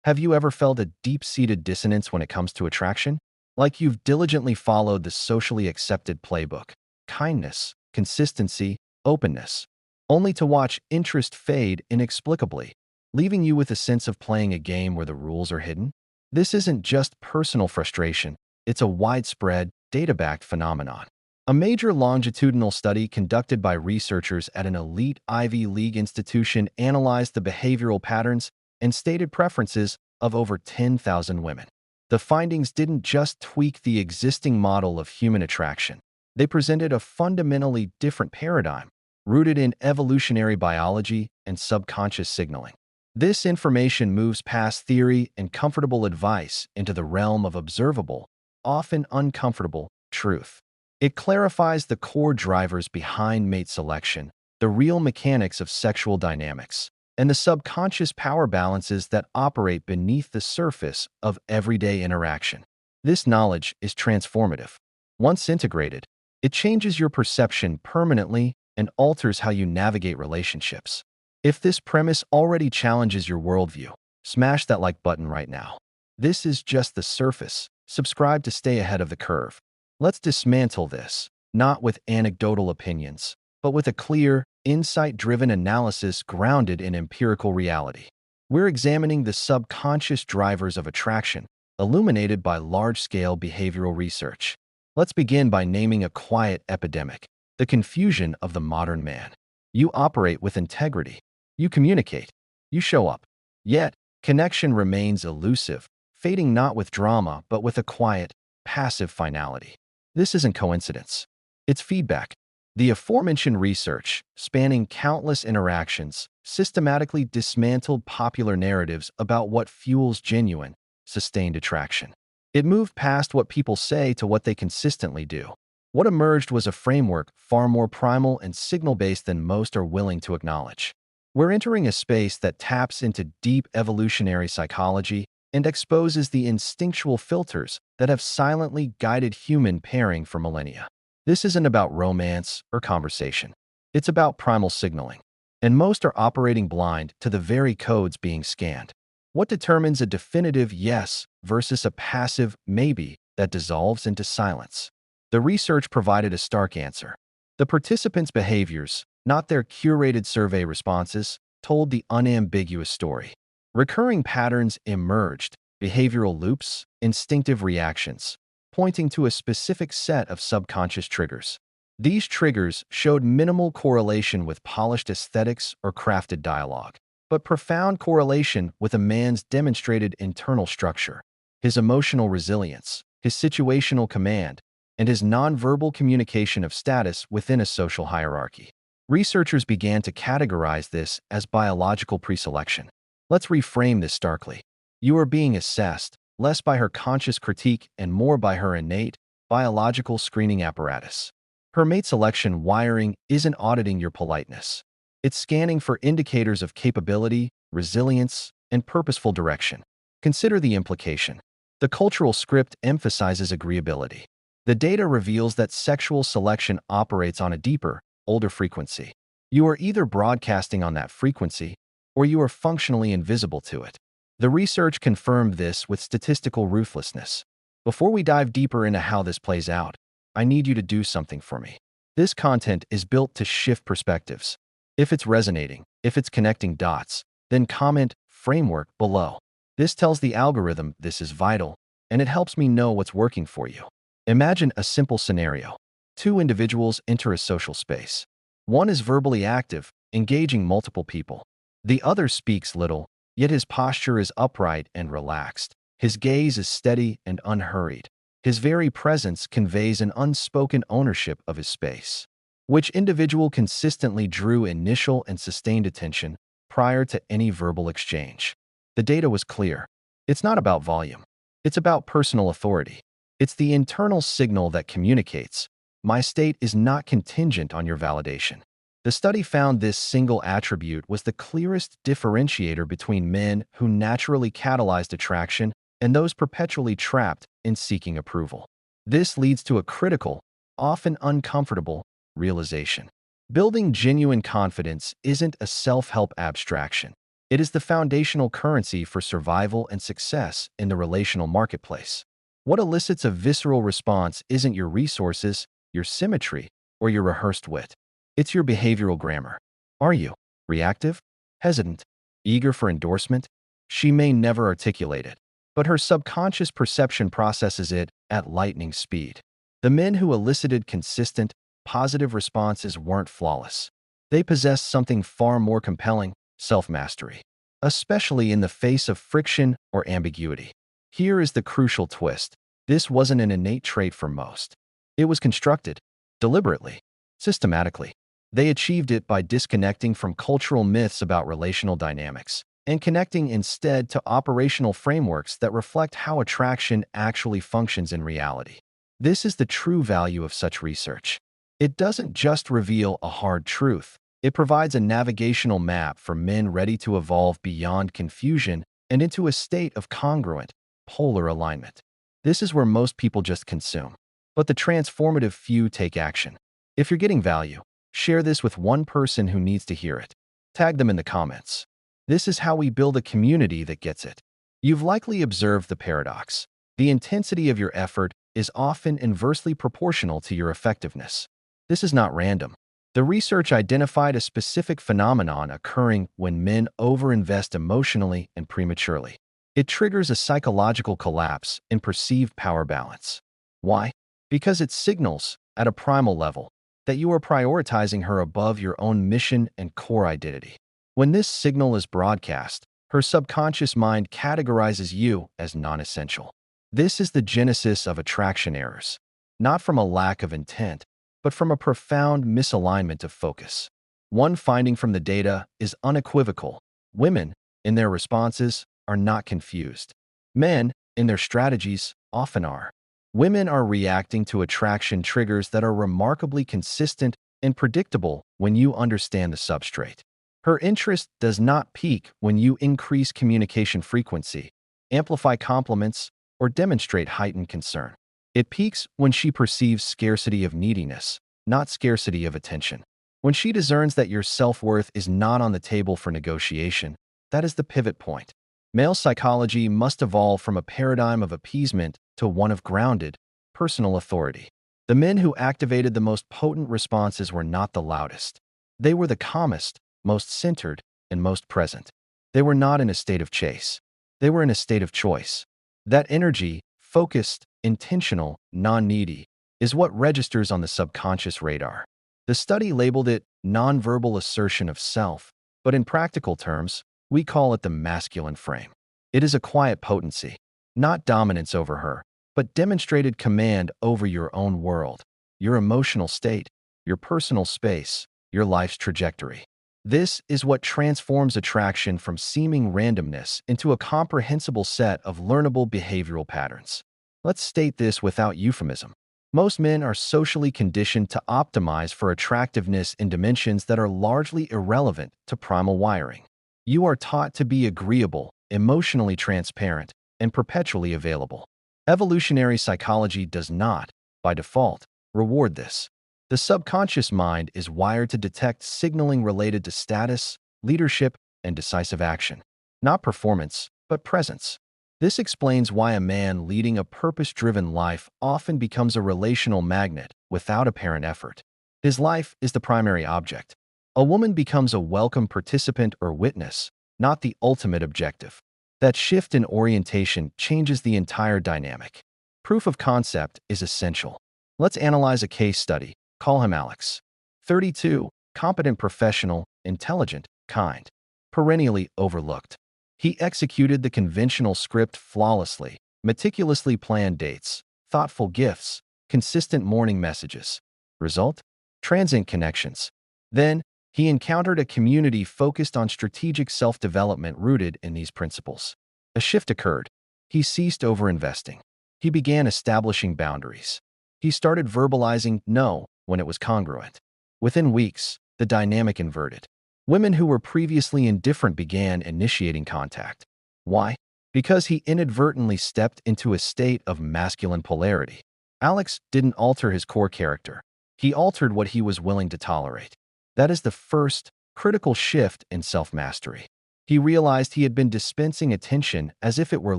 Have you ever felt a deep-seated dissonance when it comes to attraction? Like you've diligently followed the socially accepted playbook: kindness, consistency, openness, only to watch interest fade inexplicably, leaving you with a sense of playing a game where the rules are hidden? This isn't just personal frustration, it's a widespread, data-backed phenomenon. A major longitudinal study conducted by researchers at an elite Ivy League institution analyzed the behavioral patterns and stated preferences of over 10,000 women. The findings didn't just tweak the existing model of human attraction. They presented a fundamentally different paradigm, rooted in evolutionary biology and subconscious signaling. This information moves past theory and comfortable advice into the realm of observable, often uncomfortable, truth. It clarifies the core drivers behind mate selection, the real mechanics of sexual dynamics, and the subconscious power balances that operate beneath the surface of everyday interaction. This knowledge is transformative. Once integrated, it changes your perception permanently and alters how you navigate relationships. If this premise already challenges your worldview, smash that like button right now. This is just the surface. Subscribe to stay ahead of the curve. Let's dismantle this, not with anecdotal opinions, but with a clear, insight-driven analysis grounded in empirical reality. We're examining the subconscious drivers of attraction, illuminated by large-scale behavioral research. Let's begin by naming a quiet epidemic: the confusion of the modern man. You operate with integrity. You communicate. You show up. Yet, connection remains elusive, fading not with drama but with a quiet, passive finality. This isn't coincidence. It's feedback. The aforementioned research, spanning countless interactions, systematically dismantled popular narratives about what fuels genuine, sustained attraction. It moved past what people say to what they consistently do. What emerged was a framework far more primal and signal-based than most are willing to acknowledge. We're entering a space that taps into deep evolutionary psychology and exposes the instinctual filters that have silently guided human pairing for millennia. This isn't about romance or conversation. It's about primal signaling. And most are operating blind to the very codes being scanned. What determines a definitive yes versus a passive maybe that dissolves into silence? The research provided a stark answer. The participants' behaviors, not their curated survey responses, told the unambiguous story. Recurring patterns emerged: behavioral loops, instinctive reactions, pointing to a specific set of subconscious triggers. These triggers showed minimal correlation with polished aesthetics or crafted dialogue, but profound correlation with a man's demonstrated internal structure, his emotional resilience, his situational command, and his nonverbal communication of status within a social hierarchy. Researchers began to categorize this as biological preselection. Let's reframe this starkly. You are being assessed, less by her conscious critique and more by her innate, biological screening apparatus. Her mate selection wiring isn't auditing your politeness. It's scanning for indicators of capability, resilience, and purposeful direction. Consider the implication. The cultural script emphasizes agreeability. The data reveals that sexual selection operates on a deeper, older frequency. You are either broadcasting on that frequency, or you are functionally invisible to it. The research confirmed this with statistical ruthlessness. Before we dive deeper into how this plays out, I need you to do something for me. This content is built to shift perspectives. If it's resonating, if it's connecting dots, then comment "framework" below. This tells the algorithm this is vital, and it helps me know what's working for you. Imagine a simple scenario. Two individuals enter a social space. One is verbally active, engaging multiple people. The other speaks little, yet his posture is upright and relaxed. His gaze is steady and unhurried. His very presence conveys an unspoken ownership of his space. Which individual consistently drew initial and sustained attention prior to any verbal exchange? The data was clear. It's not about volume. It's about personal authority. It's the internal signal that communicates: my state is not contingent on your validation. The study found this single attribute was the clearest differentiator between men who naturally catalyzed attraction and those perpetually trapped in seeking approval. This leads to a critical, often uncomfortable, realization. Building genuine confidence isn't a self-help abstraction. It is the foundational currency for survival and success in the relational marketplace. What elicits a visceral response isn't your resources, your symmetry, or your rehearsed wit. It's your behavioral grammar. Are you reactive, hesitant, eager for endorsement? She may never articulate it, but her subconscious perception processes it at lightning speed. The men who elicited consistent, positive responses weren't flawless. They possessed something far more compelling: self-mastery, especially in the face of friction or ambiguity. Here is the crucial twist. This wasn't an innate trait for most. It was constructed, deliberately, systematically. They achieved it by disconnecting from cultural myths about relational dynamics and connecting instead to operational frameworks that reflect how attraction actually functions in reality. This is the true value of such research. It doesn't just reveal a hard truth. It provides a navigational map for men ready to evolve beyond confusion and into a state of congruent, polar alignment. This is where most people just consume. But the transformative few take action. If you're getting value, share this with one person who needs to hear it. Tag them in the comments. This is how we build a community that gets it. You've likely observed the paradox. The intensity of your effort is often inversely proportional to your effectiveness. This is not random. The research identified a specific phenomenon occurring when men overinvest emotionally and prematurely. It triggers a psychological collapse in perceived power balance. Why? Because it signals, at a primal level, that you are prioritizing her above your own mission and core identity. When this signal is broadcast, her subconscious mind categorizes you as non-essential. This is the genesis of attraction errors, not from a lack of intent, but from a profound misalignment of focus. One finding from the data is unequivocal. Women, in their responses, are not confused. Men, in their strategies, often are. Women are reacting to attraction triggers that are remarkably consistent and predictable when you understand the substrate. Her interest does not peak when you increase communication frequency, amplify compliments, or demonstrate heightened concern. It peaks when she perceives scarcity of neediness, not scarcity of attention. When she discerns that your self-worth is not on the table for negotiation, that is the pivot point. Male psychology must evolve from a paradigm of appeasement to one of grounded, personal authority. The men who activated the most potent responses were not the loudest. They were the calmest, most centered, and most present. They were not in a state of chase. They were in a state of choice. That energy, focused, intentional, non-needy, is what registers on the subconscious radar. The study labeled it nonverbal assertion of self, but in practical terms, we call it the masculine frame. It is a quiet potency, not dominance over her, but demonstrated command over your own world, your emotional state, your personal space, your life's trajectory. This is what transforms attraction from seeming randomness into a comprehensible set of learnable behavioral patterns. Let's state this without euphemism. Most men are socially conditioned to optimize for attractiveness in dimensions that are largely irrelevant to primal wiring. You are taught to be agreeable, emotionally transparent, and perpetually available. Evolutionary psychology does not, by default, reward this. The subconscious mind is wired to detect signaling related to status, leadership, and decisive action. Not performance, but presence. This explains why a man leading a purpose-driven life often becomes a relational magnet without apparent effort. His life is the primary object. A woman becomes a welcome participant or witness, not the ultimate objective. That shift in orientation changes the entire dynamic. Proof of concept is essential. Let's analyze a case study. Call him Alex. 32, competent professional, intelligent, kind, perennially overlooked. He executed the conventional script flawlessly, meticulously planned dates, thoughtful gifts, consistent morning messages. Result? Transient connections. Then, he encountered a community focused on strategic self-development rooted in these principles. A shift occurred. He ceased overinvesting. He began establishing boundaries. He started verbalizing no when it was congruent. Within weeks, the dynamic inverted. Women who were previously indifferent began initiating contact. Why? Because he inadvertently stepped into a state of masculine polarity. Alex didn't alter his core character. He altered what he was willing to tolerate. That is the first, critical shift in self-mastery. He realized he had been dispensing attention as if it were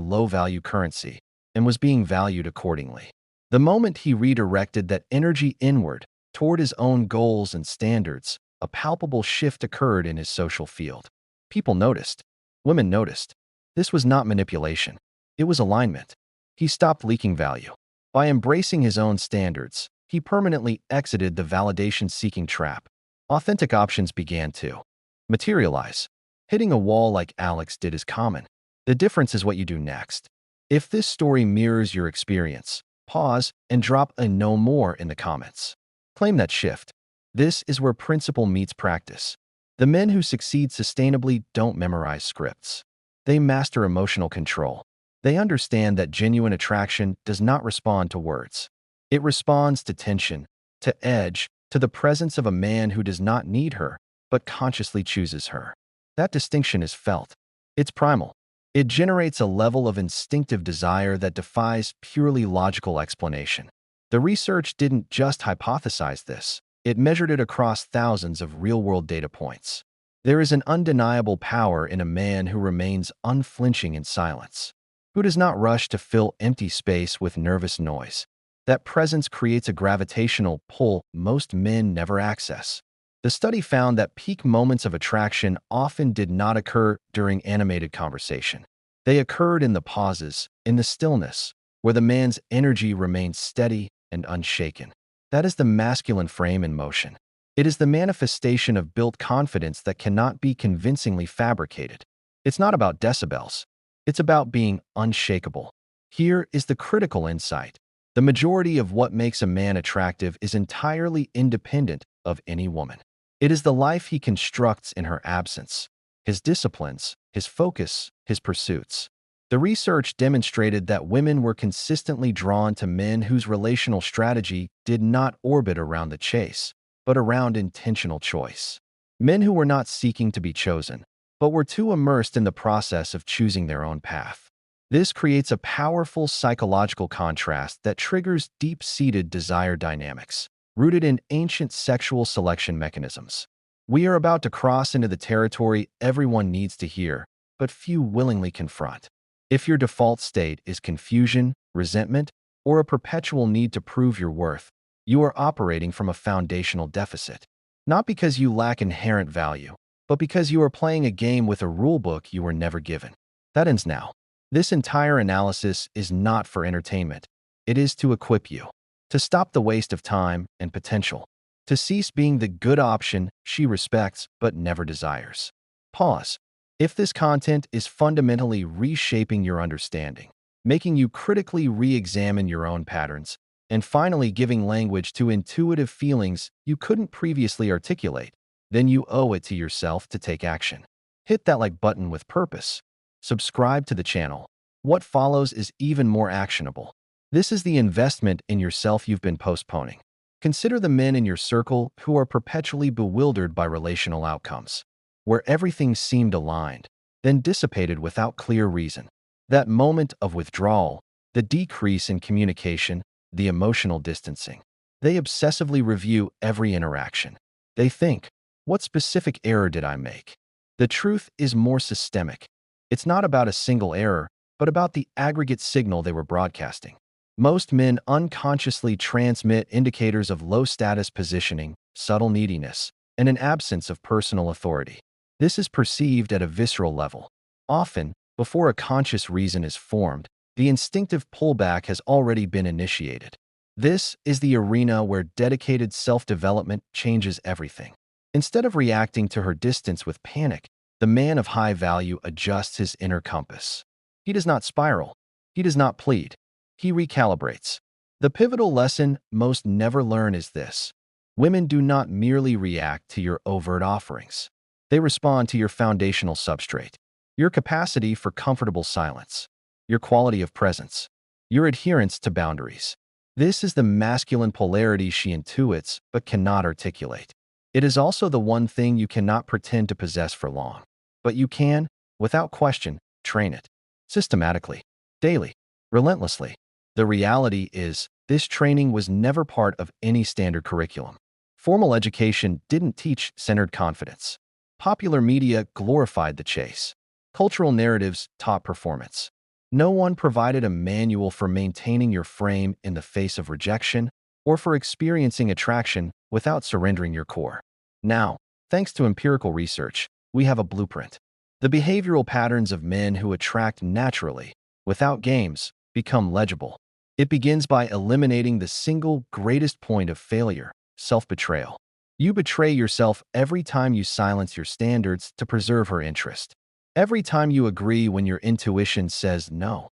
low-value currency and was being valued accordingly. The moment he redirected that energy inward toward his own goals and standards, a palpable shift occurred in his social field. People noticed. Women noticed. This was not manipulation. It was alignment. He stopped leaking value. By embracing his own standards, he permanently exited the validation-seeking trap. Authentic options began to materialize. Hitting a wall like Alex did is common. The difference is what you do next. If this story mirrors your experience, pause and drop a "no more" in the comments. Claim that shift. This is where principle meets practice. The men who succeed sustainably don't memorize scripts. They master emotional control. They understand that genuine attraction does not respond to words. It responds to tension, to edge, to the presence of a man who does not need her, but consciously chooses her. That distinction is felt. It's primal. It generates a level of instinctive desire that defies purely logical explanation. The research didn't just hypothesize this. It measured it across thousands of real-world data points. There is an undeniable power in a man who remains unflinching in silence, who does not rush to fill empty space with nervous noise. That presence creates a gravitational pull most men never access. The study found that peak moments of attraction often did not occur during animated conversation. They occurred in the pauses, in the stillness, where the man's energy remained steady and unshaken. That is the masculine frame in motion. It is the manifestation of built confidence that cannot be convincingly fabricated. It's not about decibels. It's about being unshakable. Here is the critical insight. The majority of what makes a man attractive is entirely independent of any woman. It is the life he constructs in her absence, his disciplines, his focus, his pursuits. The research demonstrated that women were consistently drawn to men whose relational strategy did not orbit around the chase, but around intentional choice. Men who were not seeking to be chosen, but were too immersed in the process of choosing their own path. This creates a powerful psychological contrast that triggers deep-seated desire dynamics, rooted in ancient sexual selection mechanisms. We are about to cross into the territory everyone needs to hear, but few willingly confront. If your default state is confusion, resentment, or a perpetual need to prove your worth, you are operating from a foundational deficit. Not because you lack inherent value, but because you are playing a game with a rulebook you were never given. That ends now. This entire analysis is not for entertainment. It is to equip you, to stop the waste of time and potential, to cease being the good option she respects but never desires. Pause. If this content is fundamentally reshaping your understanding, making you critically re-examine your own patterns, and finally giving language to intuitive feelings you couldn't previously articulate, then you owe it to yourself to take action. Hit that like button with purpose. Subscribe to the channel. What follows is even more actionable. This is the investment in yourself you've been postponing. Consider the men in your circle who are perpetually bewildered by relational outcomes, where everything seemed aligned, then dissipated without clear reason. That moment of withdrawal, the decrease in communication, the emotional distancing. They obsessively review every interaction. They think, what specific error did I make? The truth is more systemic. It's not about a single error, but about the aggregate signal they were broadcasting. Most men unconsciously transmit indicators of low-status positioning, subtle neediness, and an absence of personal authority. This is perceived at a visceral level. Often, before a conscious reason is formed, the instinctive pullback has already been initiated. This is the arena where dedicated self-development changes everything. Instead of reacting to her distance with panic, the man of high value adjusts his inner compass. He does not spiral. He does not plead. He recalibrates. The pivotal lesson most never learn is this. Women do not merely react to your overt offerings. They respond to your foundational substrate, your capacity for comfortable silence, your quality of presence, your adherence to boundaries. This is the masculine polarity she intuits but cannot articulate. It is also the one thing you cannot pretend to possess for long. But you can, without question, train it. Systematically, daily, relentlessly. The reality is, this training was never part of any standard curriculum. Formal education didn't teach centered confidence. Popular media glorified the chase. Cultural narratives taught performance. No one provided a manual for maintaining your frame in the face of rejection or for experiencing attraction without surrendering your core. Now, thanks to empirical research, we have a blueprint. The behavioral patterns of men who attract naturally, without games, become legible. It begins by eliminating the single greatest point of failure, self-betrayal. You betray yourself every time you silence your standards to preserve her interest. Every time you agree when your intuition says no.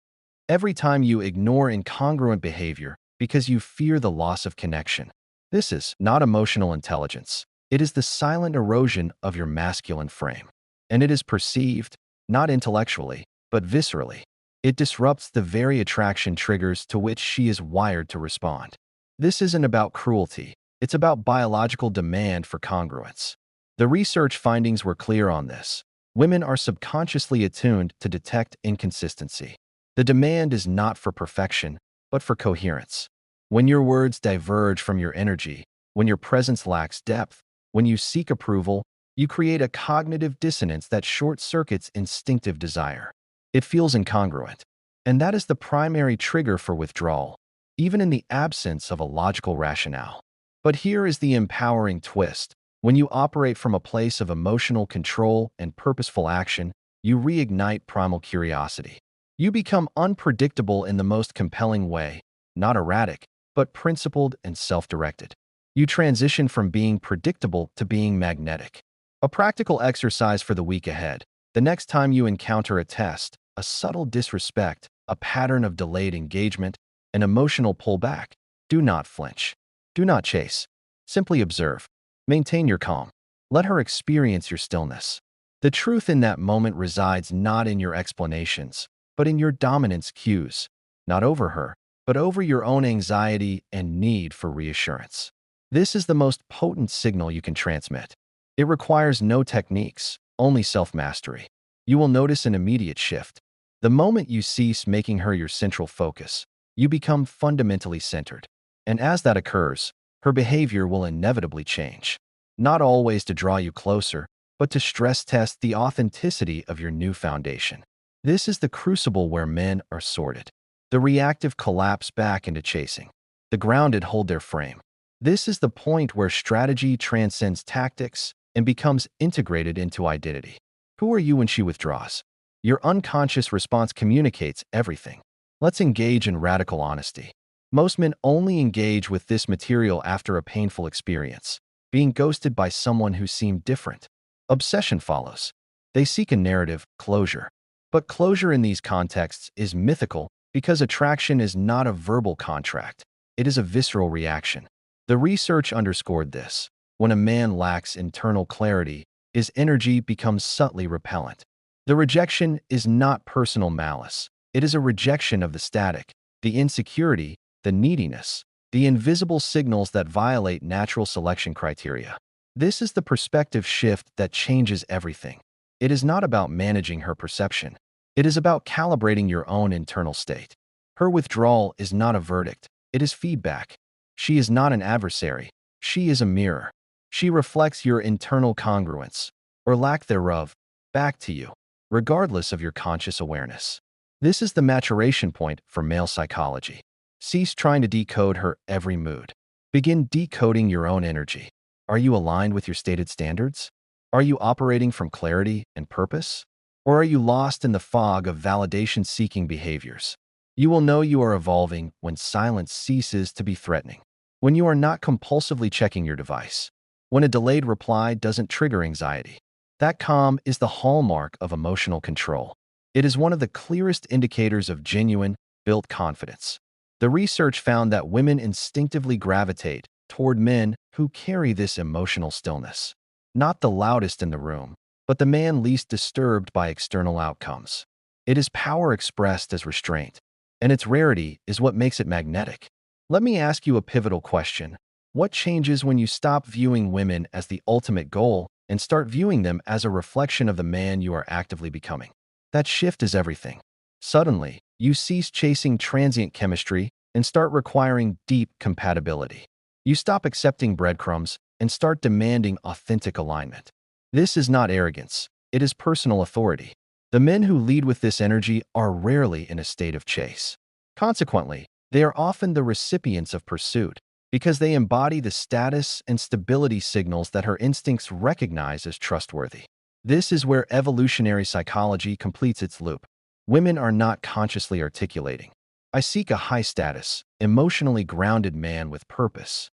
Every time you ignore incongruent behavior because you fear the loss of connection. This is not emotional intelligence. It is the silent erosion of your masculine frame. And it is perceived, not intellectually, but viscerally. It disrupts the very attraction triggers to which she is wired to respond. This isn't about cruelty. It's about biological demand for congruence. The research findings were clear on this. Women are subconsciously attuned to detect inconsistency. The demand is not for perfection, but for coherence. When your words diverge from your energy, when your presence lacks depth, when you seek approval, you create a cognitive dissonance that short-circuits instinctive desire. It feels incongruent. And that is the primary trigger for withdrawal, even in the absence of a logical rationale. But here is the empowering twist. When you operate from a place of emotional control and purposeful action, you reignite primal curiosity. You become unpredictable in the most compelling way, not erratic, but principled and self-directed. You transition from being predictable to being magnetic. A practical exercise for the week ahead. The next time you encounter a test, a subtle disrespect, a pattern of delayed engagement, an emotional pullback, do not flinch. Do not chase. Simply observe. Maintain your calm. Let her experience your stillness. The truth in that moment resides not in your explanations, but in your dominance cues, not over her, but over your own anxiety and need for reassurance. This is the most potent signal you can transmit. It requires no techniques, only self-mastery. You will notice an immediate shift. The moment you cease making her your central focus, you become fundamentally centered. And as that occurs, her behavior will inevitably change. Not always to draw you closer, but to stress test the authenticity of your new foundation. This is the crucible where men are sorted. The reactive collapse back into chasing. The grounded hold their frame. This is the point where strategy transcends tactics and becomes integrated into identity. Who are you when she withdraws? Your unconscious response communicates everything. Let's engage in radical honesty. Most men only engage with this material after a painful experience, being ghosted by someone who seemed different. Obsession follows. They seek a narrative, closure. But closure in these contexts is mythical because attraction is not a verbal contract. It is a visceral reaction. The research underscored this. When a man lacks internal clarity, his energy becomes subtly repellent. The rejection is not personal malice. It is a rejection of the static, the insecurity, the neediness, the invisible signals that violate natural selection criteria. This is the perspective shift that changes everything. It is not about managing her perception. It is about calibrating your own internal state. Her withdrawal is not a verdict. It is feedback. She is not an adversary. She is a mirror. She reflects your internal congruence, or lack thereof, back to you, regardless of your conscious awareness. This is the maturation point for male psychology. Cease trying to decode her every mood. Begin decoding your own energy. Are you aligned with your stated standards? Are you operating from clarity and purpose? Or are you lost in the fog of validation-seeking behaviors? You will know you are evolving when silence ceases to be threatening. When you are not compulsively checking your device. When a delayed reply doesn't trigger anxiety. That calm is the hallmark of emotional control. It is one of the clearest indicators of genuine, built confidence. The research found that women instinctively gravitate toward men who carry this emotional stillness. Not the loudest in the room, but the man least disturbed by external outcomes. It is power expressed as restraint, and its rarity is what makes it magnetic. Let me ask you a pivotal question. What changes when you stop viewing women as the ultimate goal and start viewing them as a reflection of the man you are actively becoming? That shift is everything. Suddenly, you cease chasing transient chemistry and start requiring deep compatibility. You stop accepting breadcrumbs and start demanding authentic alignment. This is not arrogance. It is personal authority. The men who lead with this energy are rarely in a state of chase. Consequently, they are often the recipients of pursuit because they embody the status and stability signals that her instincts recognize as trustworthy. This is where evolutionary psychology completes its loop. Women are not consciously articulating, "I seek a high-status, emotionally grounded man with purpose."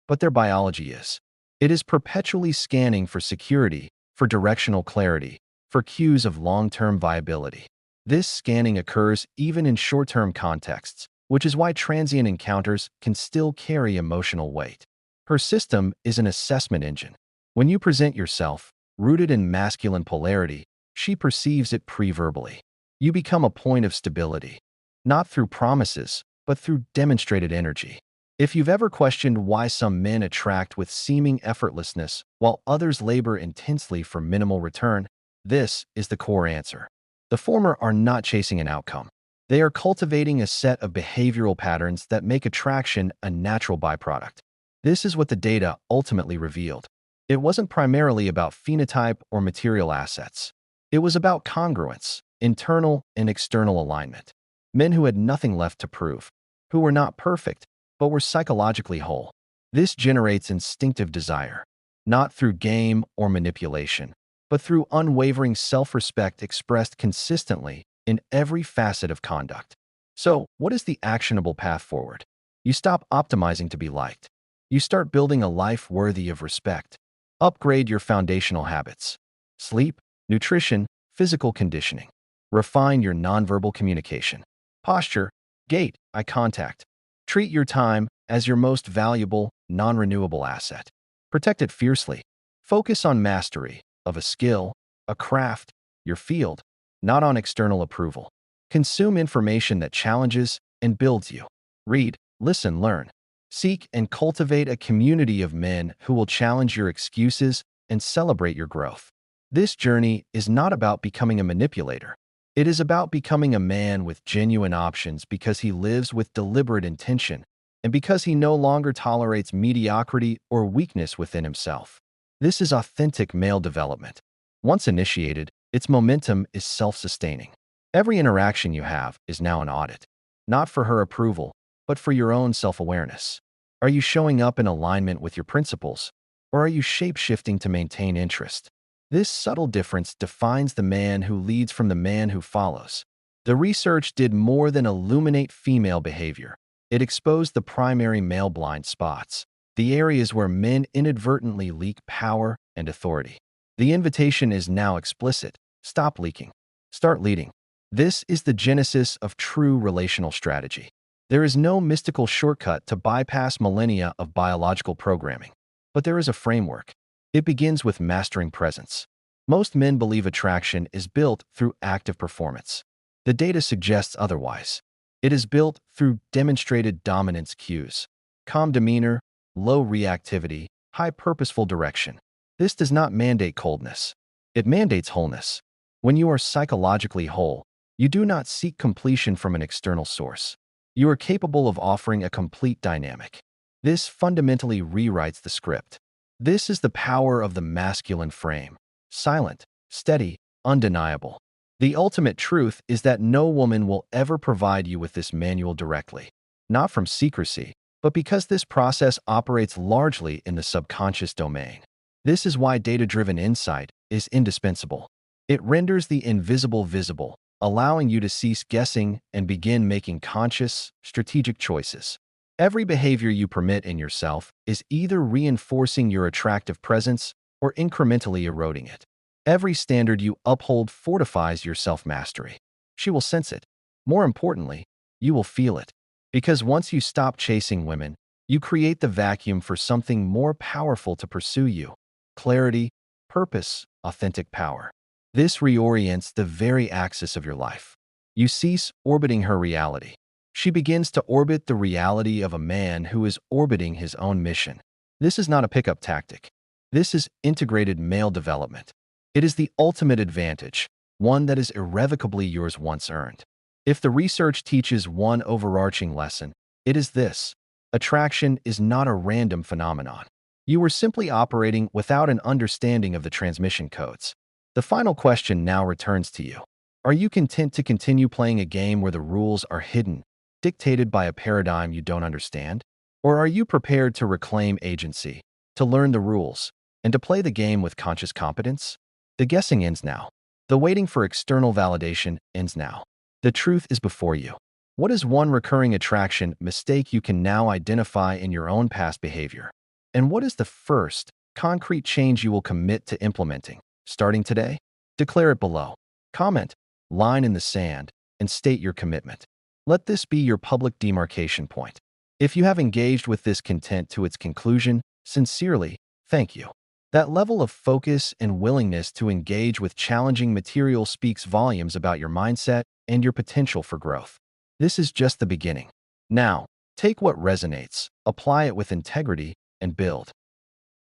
But their biology is. It is perpetually scanning for security, for directional clarity, for cues of long-term viability. This scanning occurs even in short-term contexts, which is why transient encounters can still carry emotional weight. Her system is an assessment engine. When you present yourself, rooted in masculine polarity, she perceives it pre-verbally. You become a point of stability, not through promises, but through demonstrated energy. If you've ever questioned why some men attract with seeming effortlessness while others labor intensely for minimal return, this is the core answer. The former are not chasing an outcome. They are cultivating a set of behavioral patterns that make attraction a natural byproduct. This is what the data ultimately revealed. It wasn't primarily about phenotype or material assets. It was about congruence, internal and external alignment. Men who had nothing left to prove, who were not perfect, but were psychologically whole. This generates instinctive desire, not through game or manipulation, but through unwavering self-respect expressed consistently in every facet of conduct. So, what is the actionable path forward? You stop optimizing to be liked. You start building a life worthy of respect. Upgrade your foundational habits: sleep, nutrition, physical conditioning. Refine your nonverbal communication. Posture, gait, eye contact. Treat your time as your most valuable, non-renewable asset. Protect it fiercely. Focus on mastery of a skill, a craft, your field, not on external approval. Consume information that challenges and builds you. Read, listen, learn. Seek and cultivate a community of men who will challenge your excuses and celebrate your growth. This journey is not about becoming a manipulator. It is about becoming a man with genuine options because he lives with deliberate intention and because he no longer tolerates mediocrity or weakness within himself. This is authentic male development. Once initiated, its momentum is self-sustaining. Every interaction you have is now an audit, not for her approval, but for your own self-awareness. Are you showing up in alignment with your principles, or are you shape-shifting to maintain interest? This subtle difference defines the man who leads from the man who follows. The research did more than illuminate female behavior. It exposed the primary male blind spots, the areas where men inadvertently leak power and authority. The invitation is now explicit. Stop leaking. Start leading. This is the genesis of true relational strategy. There is no mystical shortcut to bypass millennia of biological programming, but there is a framework. It begins with mastering presence. Most men believe attraction is built through active performance. The data suggests otherwise. It is built through demonstrated dominance cues: calm demeanor, low reactivity, high purposeful direction. This does not mandate coldness. It mandates wholeness. When you are psychologically whole, you do not seek completion from an external source. You are capable of offering a complete dynamic. This fundamentally rewrites the script. This is the power of the masculine frame. Silent, steady, undeniable. The ultimate truth is that no woman will ever provide you with this manual directly. Not from secrecy, but because this process operates largely in the subconscious domain. This is why data-driven insight is indispensable. It renders the invisible visible, allowing you to cease guessing and begin making conscious, strategic choices. Every behavior you permit in yourself is either reinforcing your attractive presence or incrementally eroding it. Every standard you uphold fortifies your self-mastery. She will sense it. More importantly, you will feel it. Because once you stop chasing women, you create the vacuum for something more powerful to pursue you: clarity, purpose, authentic power. This reorients the very axis of your life. You cease orbiting her reality. She begins to orbit the reality of a man who is orbiting his own mission. This is not a pickup tactic. This is integrated male development. It is the ultimate advantage, one that is irrevocably yours once earned. If the research teaches one overarching lesson, it is this: attraction is not a random phenomenon. You were simply operating without an understanding of the transmission codes. The final question now returns to you. Are you content to continue playing a game where the rules are hidden, dictated by a paradigm you don't understand? Or are you prepared to reclaim agency, to learn the rules, and to play the game with conscious competence? The guessing ends now. The waiting for external validation ends now. The truth is before you. What is one recurring attraction mistake you can now identify in your own past behavior? And what is the first concrete change you will commit to implementing, starting today? Declare it below. Comment, line in the sand, and state your commitment. Let this be your public demarcation point. If you have engaged with this content to its conclusion, sincerely, thank you. That level of focus and willingness to engage with challenging material speaks volumes about your mindset and your potential for growth. This is just the beginning. Now, take what resonates, apply it with integrity, and build.